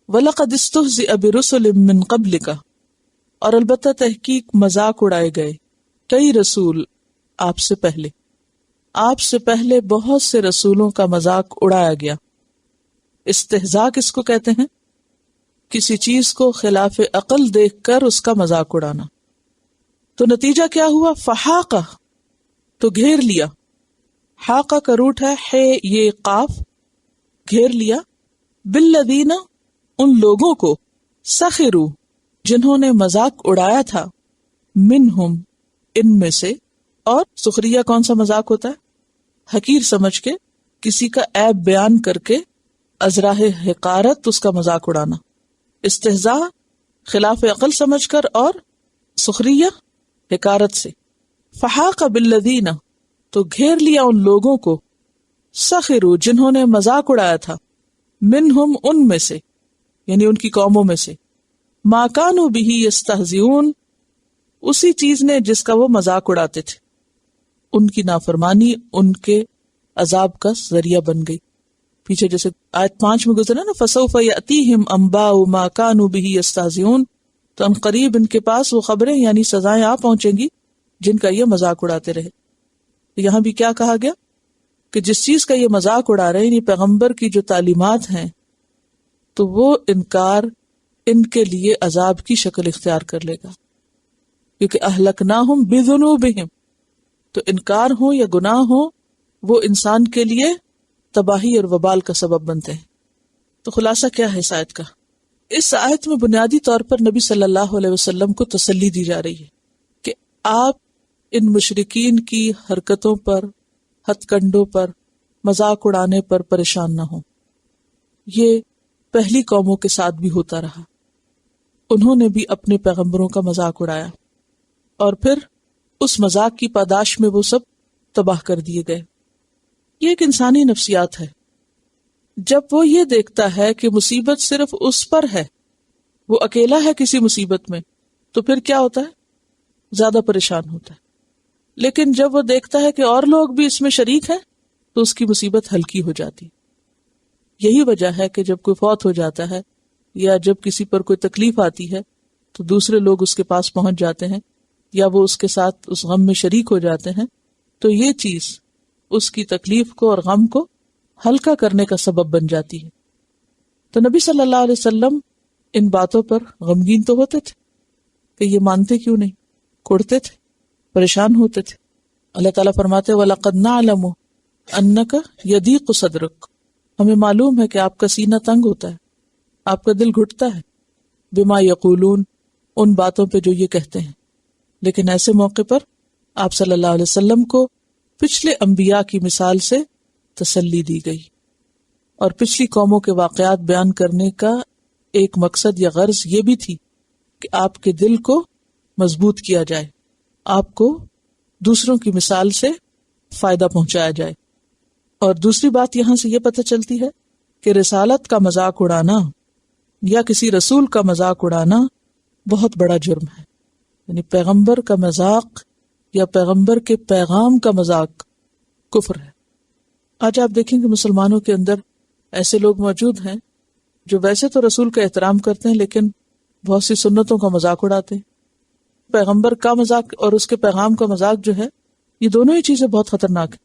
وَلَقَدِ اسْتُهْزِئَ بِرُسُلٍ مِّن قَبْلِكَ، اور البتہ تحقیق مذاق اڑائے گئے کئی رسول آپ سے پہلے، آپ سے پہلے بہت سے رسولوں کا مذاق اڑایا گیا۔ استہزاء کس کو کہتے ہیں؟ کسی چیز کو خلاف عقل دیکھ کر اس کا مذاق اڑانا۔ تو نتیجہ کیا ہوا؟ فحاقہ، تو گھیر لیا۔ حاقہ کا روٹ ہے یہ قاف، گھیر لیا، بالذین، ان لوگوں کو، سخروا، جنہوں نے مذاق اڑایا تھا، منہم، ان میں سے۔ اور سخریہ کون سا مذاق ہوتا ہے؟ حقیر سمجھ کے، کسی کا عیب بیان کر کے از راہ حقارت اس کا مذاق اڑانا۔ استہزاء خلاف عقل سمجھ کر، اور سخریہ حقارت سے۔ فحاق بالذین، تو گھیر لیا ان لوگوں کو، سخروا، جنہوں نے مذاق اڑایا تھا، منہم، ان میں سے، یعنی ان کی قوموں میں سے، ما کانوا بہ یستہزئون، اسی چیز نے جس کا وہ مذاق اڑاتے تھے۔ ان کی نافرمانی ان کے عذاب کا ذریعہ بن گئی۔ پیچھے جیسے آیت 5 میں گزرا نا، فسوف یأتیہم انباء ما کانوا بہ یستہزئون، تو ان قریب ان کے پاس وہ خبریں یعنی سزائیں آ پہنچیں گی جن کا یہ مذاق اڑاتے رہے۔ یہاں بھی کیا کہا گیا کہ جس چیز کا یہ مذاق اڑا رہے ہیں، یعنی پیغمبر کی جو تعلیمات ہیں، تو وہ انکار ان کے لیے عذاب کی شکل اختیار کر لے گا، کیونکہ اہلکناہم بذنوبہم، تو انکار ہو یا گناہ ہو وہ انسان کے لیے تباہی اور وبال کا سبب بنتے ہیں۔ تو خلاصہ کیا ہے اس آیت کا؟ اس آیت میں بنیادی طور پر نبی صلی اللہ علیہ وسلم کو تسلی دی جا رہی ہے کہ آپ ان مشرکین کی حرکتوں پر، ہتھ کنڈوں پر، مذاق اڑانے پر پریشان نہ ہوں۔ یہ پہلی قوموں کے ساتھ بھی ہوتا رہا، انہوں نے بھی اپنے پیغمبروں کا مذاق اڑایا، اور پھر اس مذاق کی پاداش میں وہ سب تباہ کر دیے گئے۔ یہ ایک انسانی نفسیات ہے۔ جب وہ یہ دیکھتا ہے کہ مصیبت صرف اس پر ہے، وہ اکیلا ہے کسی مصیبت میں، تو پھر کیا ہوتا ہے؟ زیادہ پریشان ہوتا ہے۔ لیکن جب وہ دیکھتا ہے کہ اور لوگ بھی اس میں شریک ہیں، تو اس کی مصیبت ہلکی ہو جاتی۔ یہی وجہ ہے کہ جب کوئی فوت ہو جاتا ہے یا جب کسی پر کوئی تکلیف آتی ہے تو دوسرے لوگ اس کے پاس پہنچ جاتے ہیں یا وہ اس کے ساتھ اس غم میں شریک ہو جاتے ہیں، تو یہ چیز اس کی تکلیف کو اور غم کو ہلکا کرنے کا سبب بن جاتی ہے۔ تو نبی صلی اللہ علیہ وسلم ان باتوں پر غمگین تو ہوتے تھے کہ یہ مانتے کیوں نہیں، کڑتے تھے، پریشان ہوتے تھے۔ اللہ تعالیٰ فرماتے وَلَقَدْ نَعْلَمُ أَنَّكَ يَضِيقُ صَدْرُكَ، ہمیں معلوم ہے کہ آپ کا سینہ تنگ ہوتا ہے، آپ کا دل گھٹتا ہے، بما یقولون، ان باتوں پہ جو یہ کہتے ہیں۔ لیکن ایسے موقع پر آپ صلی اللہ علیہ وسلم کو پچھلے انبیاء کی مثال سے تسلی دی گئی، اور پچھلی قوموں کے واقعات بیان کرنے کا ایک مقصد یا غرض یہ بھی تھی کہ آپ کے دل کو مضبوط کیا جائے، آپ کو دوسروں کی مثال سے فائدہ پہنچایا جائے۔ اور دوسری بات یہاں سے یہ پتہ چلتی ہے کہ رسالت کا مذاق اڑانا یا کسی رسول کا مذاق اڑانا بہت بڑا جرم ہے، یعنی پیغمبر کا مذاق یا پیغمبر کے پیغام کا مذاق کفر ہے۔ آج آپ دیکھیں کہ مسلمانوں کے اندر ایسے لوگ موجود ہیں جو ویسے تو رسول کا احترام کرتے ہیں لیکن بہت سی سنتوں کا مذاق اڑاتے ہیں۔ پیغمبر کا مذاق اور اس کے پیغام کا مذاق جو ہے، یہ دونوں ہی چیزیں بہت خطرناک ہیں۔